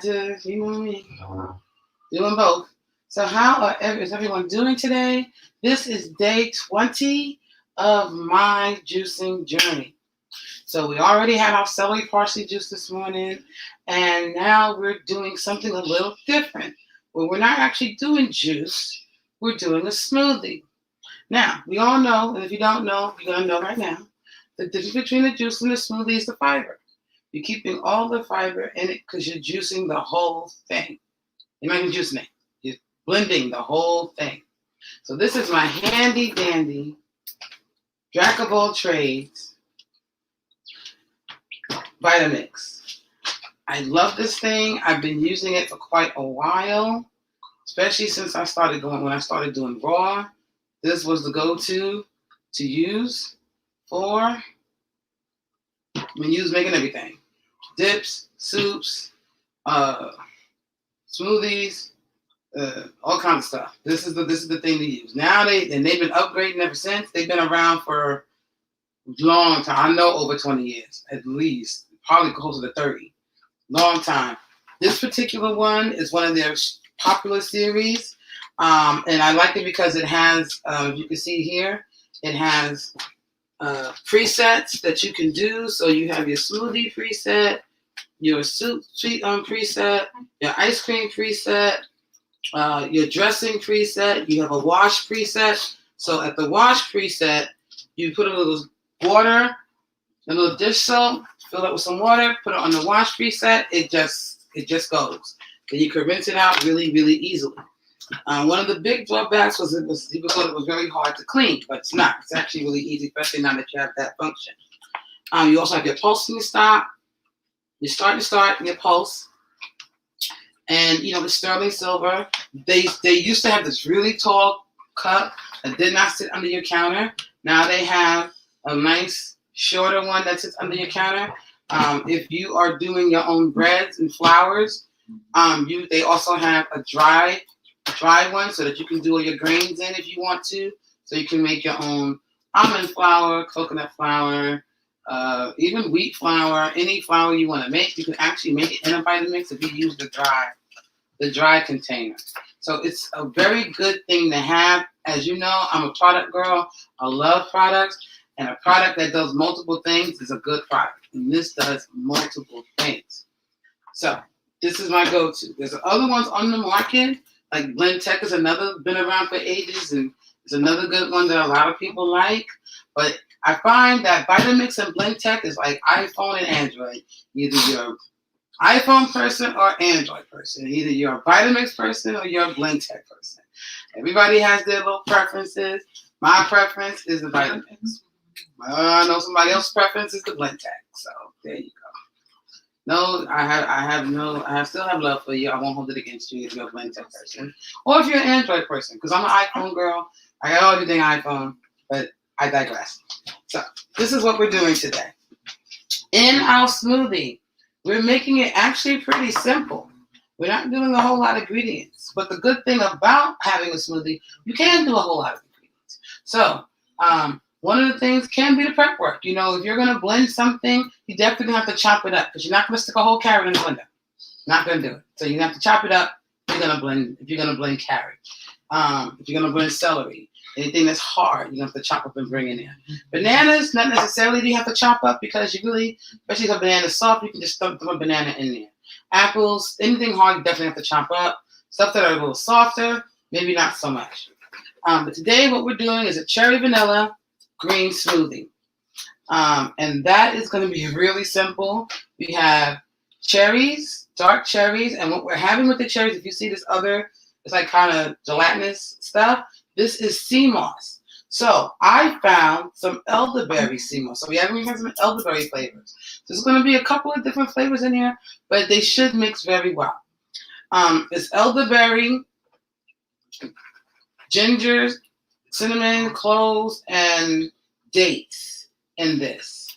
You know me, doing both. So is everyone doing today? This is day 20 of my juicing journey. So we already had our celery parsley juice this morning, and now we're doing something a little different. Well, we're not actually doing juice, we're doing a smoothie. Now, we all know, and if you don't know, you're going to know right now, the difference between the juice and the smoothie is the fiber. You're keeping all the fiber in it because you're juicing the whole thing. You're not even juicing it. You're blending the whole thing. So this is my handy dandy jack of all trades Vitamix. I love this thing. I've been using it for quite a while, especially since when I started doing raw. This was the go-to to use for when you was making everything. Dips, soups, smoothies, all kinds of stuff. This is the thing to use. Now they've been upgrading ever since. They've been around for a long time. I know over 20 years at least, probably closer to 30. Long time. This particular one is one of their popular series, and I like it because it has, you can see here, it has presets that you can do. So you have your smoothie preset, your soup preset, your ice cream preset, your dressing preset. You have a wash preset. So at the wash preset, you put a little water, a little dish soap, fill it with some water, put it on the wash preset. It just goes. And you can rinse it out really, really easily. One of the big drawbacks was people thought it was very hard to clean, but it's not. It's actually really easy, especially now that you have that function. You also have your pulsing stop. You start your pulse, and the sterling silver. They used to have this really tall cup that did not sit under your counter. Now they have a nice shorter one that sits under your counter. If you are doing your own breads and flours, they also have a dry one so that you can do all your grains in if you want to. So you can make your own almond flour, coconut flour, even wheat flour, any flour you want to make. You can actually make it in a Vitamix if you use the dry container. So it's a very good thing to have. As you know, I'm a product girl. I love products. And a product that does multiple things is a good product. And this does multiple things. So this is my go-to. There's other ones on the market. Like Blend Tech is another, been around for ages, and it's another good one that a lot of people like. But I find that Vitamix and Blend Tech is like iPhone and Android. Either you're an iPhone person or Android person. Either you're a Vitamix person or you're a Blend Tech person. Everybody has their little preferences. My preference is the Vitamix. I know somebody else's preference is the Blend Tech. So there you go. No, I still have love for you. I won't hold it against you if you're a Blend Tech person. Or if you're an Android person, because I'm an iPhone girl. I got everything iPhone, but I digress. So this is what we're doing today. In our smoothie, we're making it actually pretty simple. We're not doing a whole lot of ingredients. But the good thing about having a smoothie, you can do a whole lot of ingredients. So one of the things can be the prep work. If you're going to blend something, you definitely have to chop it up because you're not going to stick a whole carrot in the blender. Not going to do it. So you have to chop it up if you're going to blend carrot. If you're going to blend celery, anything that's hard, you have to chop up and bring it in. Bananas, not necessarily do you have to chop up because especially if a banana is soft, you can just throw a banana in there. Apples, anything hard, you definitely have to chop up. Stuff that are a little softer, maybe not so much. But today what we're doing is a cherry vanilla green smoothie. And that is going to be really simple. We have cherries, dark cherries, and what we're having with the cherries, if you see this it's like kind of gelatinous stuff, this is sea moss. So I found some elderberry sea moss. So we have some elderberry flavors. There's going to be a couple of different flavors in here, but they should mix very well. It's elderberry, ginger, cinnamon, cloves, and dates in this.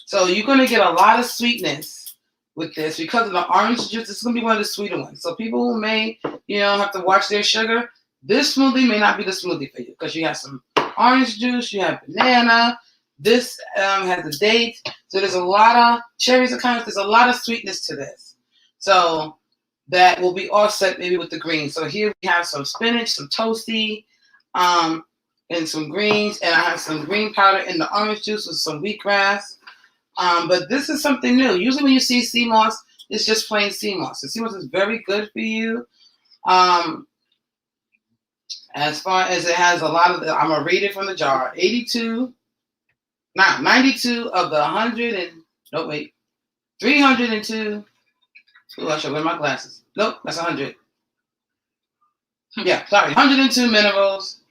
So you're going to get a lot of sweetness with this because of the orange juice. This is going to be one of the sweeter ones. So people who may, have to watch their sugar, this smoothie may not be the smoothie for you because you have some orange juice, you have banana. This has the dates. So there's a lot of cherries. There's a lot of sweetness to this. So that will be offset maybe with the greens. So here we have some spinach, some toasty, and some greens, and I have some green powder in the orange juice with some wheatgrass. But this is something new. Usually when you see sea moss, it's just plain sea moss. The sea moss is very good for you. As far as it has a lot of I'm going to read it from the jar. 92 of the 100 and, no, wait, 302. Oh, I should wear my glasses. Nope, that's 100. Yeah, sorry, 102 minerals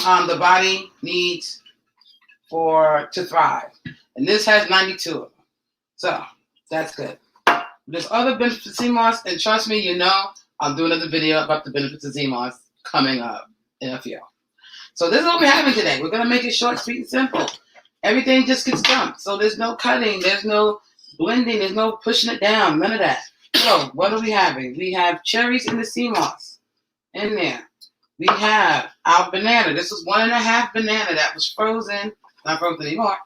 the body needs to thrive. And this has 92 of them. So, that's good. There's other benefits of sea moss, and trust me, I'll do another video about the benefits of sea moss coming up in a few. So this is what we're having today. We're going to make it short, sweet, and simple. Everything just gets dumped. So there's no cutting. There's no blending. There's no pushing it down. None of that. So what are we having? We have cherries in the sea moss in there. We have our banana. This is 1.5 banana that was frozen. Not frozen anymore.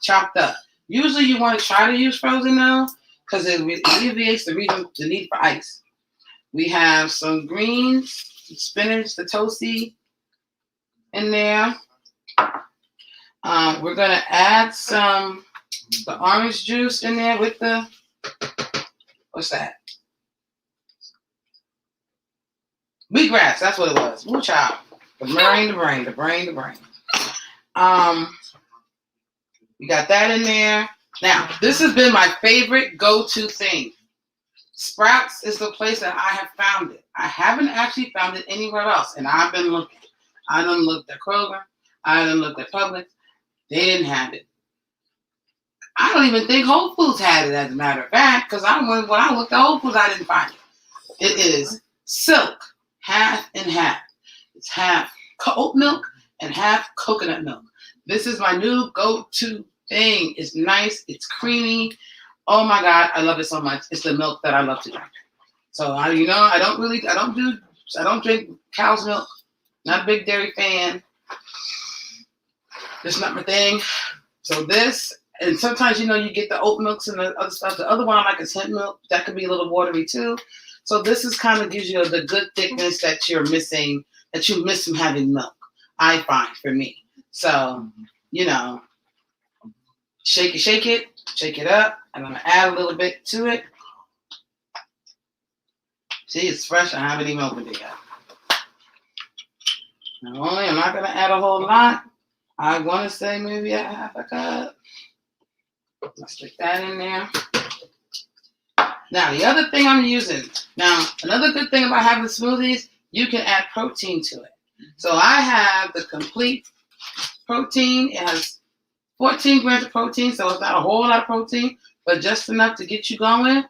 Chopped up. Usually you want to try to use frozen now because it alleviates the need for ice. We have some greens, spinach, the toasty in there. We're going to add the orange juice in there with the, what's that? Wheatgrass, that's what it was. Woo child. The brain. We got that in there. Now, this has been my favorite go-to thing. Sprouts is the place that I have found it. I haven't actually found it anywhere else, and I've been looking. I done looked at Kroger. I done looked at Publix. They didn't have it. I don't even think Whole Foods had it, as a matter of fact, because when I looked at Whole Foods, I didn't find it. It is silk, half and half. It's half oat milk and half coconut milk. This is my new go-to thing. It's nice. It's creamy. Oh my God, I love it so much. It's the milk that I love to drink. So I don't drink cow's milk. Not a big dairy fan. It's not my thing. So this, and sometimes you get the oat milks and the other stuff. The other one I like is hemp milk. That could be a little watery too. So this is kind of gives you the good thickness that you're missing, that you miss from having milk. I find for me. So shake it up. I'm gonna add a little bit to it. See, it's fresh. I haven't even opened it yet. I'm not gonna add a whole lot. I want to say maybe a half a cup. Let's stick that in there. Now, the other thing I'm using. Now, another good thing about having smoothies, you can add protein to it. So I have the complete protein. It has 14 grams of protein, so it's not a whole lot of protein, but just enough to get you going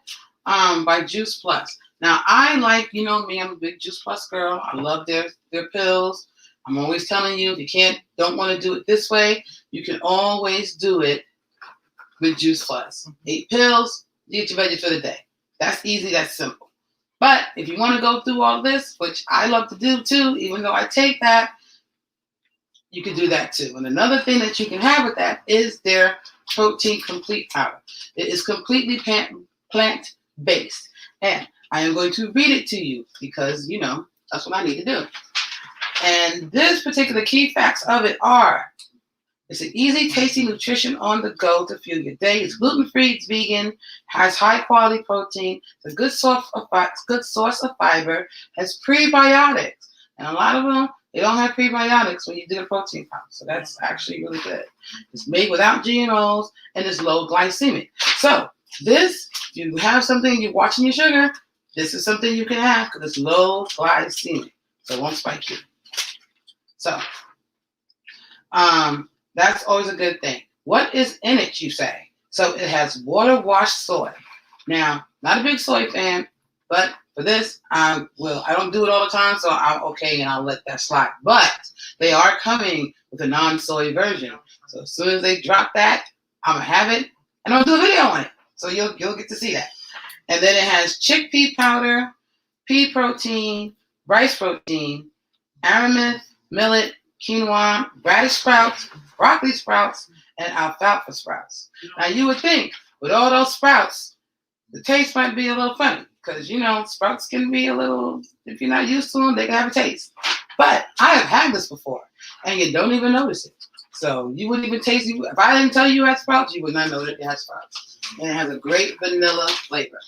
by Juice Plus. Now, I like, me, I'm a big Juice Plus girl. I love their pills. I'm always telling you, if you don't want to do it this way, you can always do it with Juice Plus. 8 pills, you get your veggies for the day. That's easy, that's simple. But if you want to go through all this, which I love to do too, even though I take that, you can do that too. And another thing that you can have with that is their protein complete powder. It is completely plant-based. And I am going to read it to you because, that's what I need to do. And this particular key facts of it are, it's an easy, tasty nutrition on the go to fuel your day. It's gluten-free, it's vegan, has high-quality protein, it's a good source of fiber, has prebiotics. And a lot of them, they don't have prebiotics when you do the protein powder. So that's actually really good. It's made without GMOs and it's low glycemic. So this, if you have something, you're watching your sugar, this is something you can have because it's low glycemic. So it won't spike you. So that's always a good thing. What is in it, you say? So it has water-washed soy. Now, not a big soy fan, but for this, I don't do it all the time, so I'm okay, and I'll let that slide. But they are coming with a non-soy version. So as soon as they drop that, I'm going to have it, and I'll do a video on it. So you'll get to see that. And then it has chickpea powder, pea protein, rice protein, amaranth, millet, quinoa, radish sprouts, broccoli sprouts, and alfalfa sprouts. Now you would think with all those sprouts, the taste might be a little funny because sprouts can be a little, if you're not used to them, they can have a taste. But I have had this before, and you don't even notice it. So you wouldn't even taste it. If I didn't tell you had sprouts, you would not know that it has sprouts. And it has a great vanilla flavor.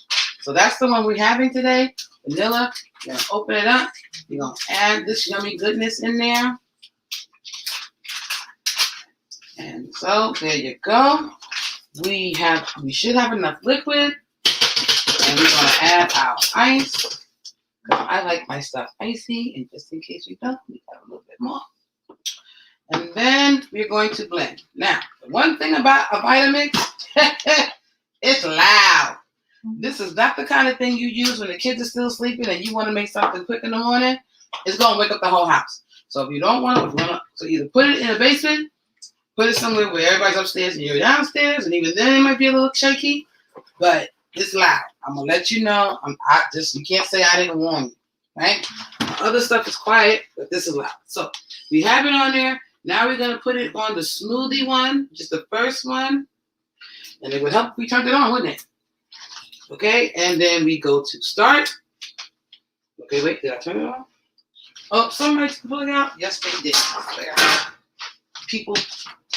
So that's the one we're having today. Vanilla. You're going to open it up. You're going to add this yummy goodness in there. And so there you go. We should have enough liquid. And we're going to add our ice. I like my stuff icy. And just in case we don't, we got a little bit more. And then we're going to blend. Now, the one thing about a Vitamix, it's loud. This is not the kind of thing you use when the kids are still sleeping and you want to make something quick in the morning. It's going to wake up the whole house. So if you don't want to, so either put it in the basement, put it somewhere where everybody's upstairs and you're downstairs, and even then it might be a little shaky, but it's loud. I'm going to let you know. You can't say I didn't warn you, right? Other stuff is quiet, but this is loud. So we have it on there. Now we're going to put it on the smoothie one, just the first one. And it would help if we turned it on, wouldn't it? Okay, and then we go to start. Okay, wait, did I turn it on? Oh, somebody pull it out? Yes, they did. People.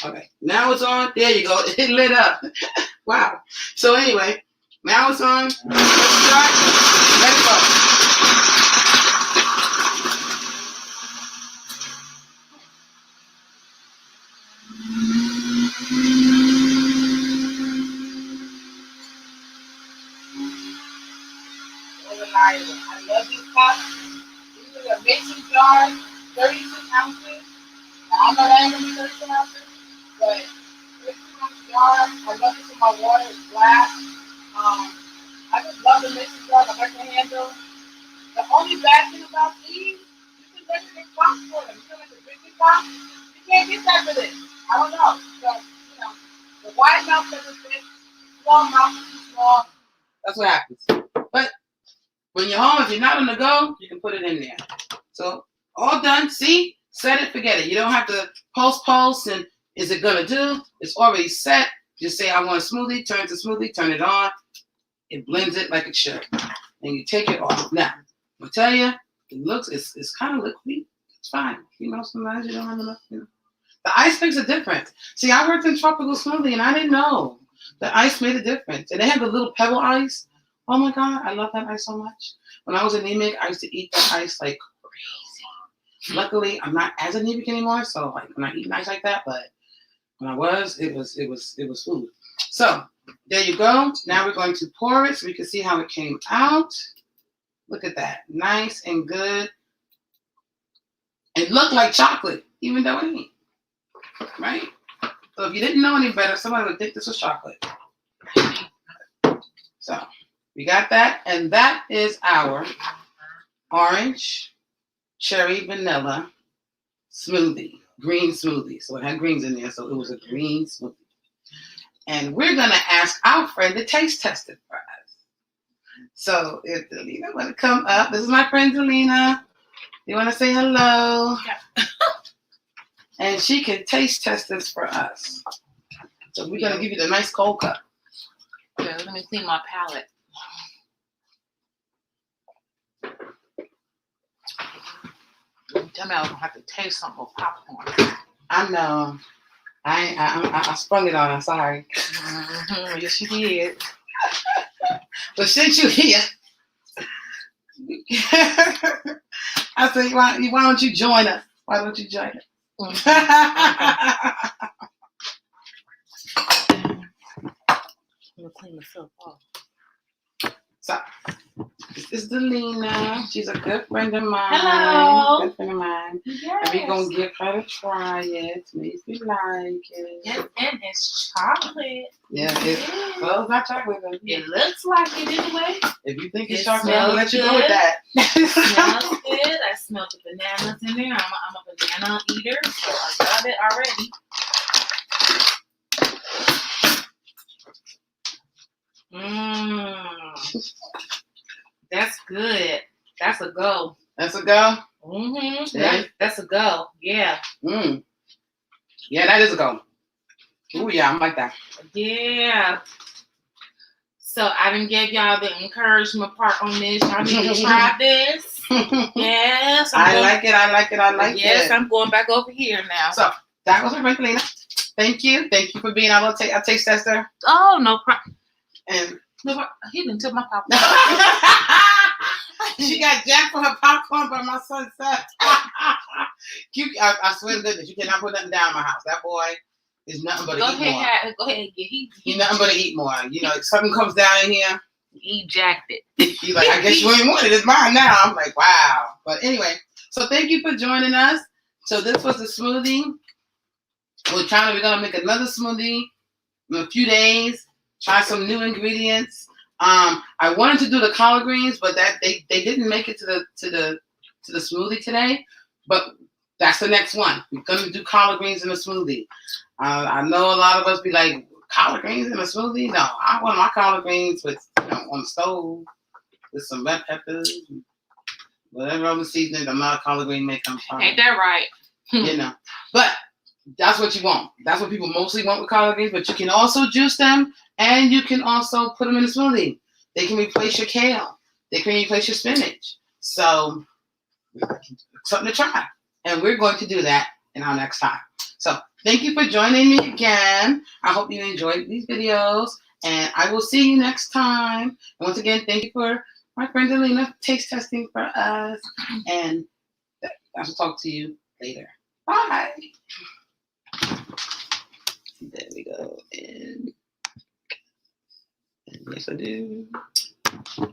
Okay, now it's on. There you go. It lit up. Wow. So anyway, now it's on. Let's start. Let it go. I love these cups. These are a mason jar, 32 ounces. Now, I know that ain't going to be 32 ounces, but 32-ounce jar. I love this in my water. It's glass. I just love the mason jar. I like the handle. The only bad thing about these, you can get a big box for them. You can get a big box. You can't get that for this. I don't know. So, the wide mouth doesn't fit. Small mouth is too small. That's what happens. But when you're home, if you're not on the go, you can put it in there. So all done. See? Set it, forget it. You don't have to pulse, and is it going to do? It's already set. Just say, I want a smoothie, turn to smoothie, turn it on. It blends it like it should. And you take it off. Now, I'll tell you, it's kind of liquidy. It's fine. Sometimes you don't have enough. The ice makes a difference. See, I worked in tropical smoothie, and I didn't know. The ice made a difference. And they have the little pebble ice. Oh my God, I love that ice so much. When I was anemic, I used to eat that ice like crazy. Luckily, I'm not as anemic anymore, so like when I eat ice like that, but when I was, it was food. So there you go. Now we're going to pour it so we can see how it came out. Look at that, nice and good. It looked like chocolate, even though it ain't. Right? So if you didn't know any better, somebody would think this was chocolate. So we got that, and that is our orange cherry vanilla smoothie, green smoothie. So it had greens in there, so it was a green smoothie. And we're going to ask our friend to taste test it for us. So if Delina want to come up, this is my friend Delina. You want to say hello? Yeah. And she can taste test this for us. So we're going to give you the nice cold cup. Okay, let me clean my palate. Tell me I don't have to taste something with popcorn. I know. I sprung it on her. Sorry. Mm-hmm. Yes, you did. But since you're here, I said, why don't you join us? Why don't you join us? Mm-hmm. I'm gonna clean myself off. So, this is Delina. She's a good friend of mine. Hello. Good friend of mine. Yes. And we're going to give her to try it. Maybe if you like it. Yes, and it's chocolate. Yeah, well, it's not chocolate. But it looks like it anyway. If you think it's chocolate, I'm going to let you go with that. It smells good. I smell the bananas in there. I'm a banana eater, so I love it already. That's good. That's a go. That's a go? Mm-hmm. Yeah. That's a go. Yeah. Yeah, that is a go. Ooh, yeah, I like that. Yeah. So I didn't give y'all the encouragement part on this. Y'all need to try this. Yes. I like it. Yes, I'm going back over here now. So that was our friend Lena. Thank you for being able to take a taste tester. Oh, no problem. And he didn't took my popcorn. She got jacked for her popcorn, but my son said, I swear to goodness, you cannot put nothing down in my house. That boy is nothing but to eat more. Go ahead. He's nothing but to eat more. You know, if something comes down in here, he jacked it. He's like, I guess you ain't want it. It's mine now. I'm like, wow. But anyway, so thank you for joining us. So this was the smoothie. We're going to make another smoothie in a few days. Try some new ingredients. I wanted to do the collard greens, but that they didn't make it to the smoothie today. But that's the next one. We're gonna do collard greens in a smoothie. I know a lot of us be like, collard greens in a smoothie? No, I want my collard greens with on the stove with some red peppers, whatever other seasoning the amount of collard green may come from. Ain't that right? But that's what you want. That's what people mostly want with collard greens. But you can also juice them. And you can also put them in a smoothie. They can replace your kale. They can replace your spinach. So, something to try. And we're going to do that in our next time. So, thank you for joining me again. I hope you enjoyed these videos. And I will see you next time. And once again, thank you for my friend Alina taste testing for us. And I will talk to you later. Bye. There we go. And yes, I do.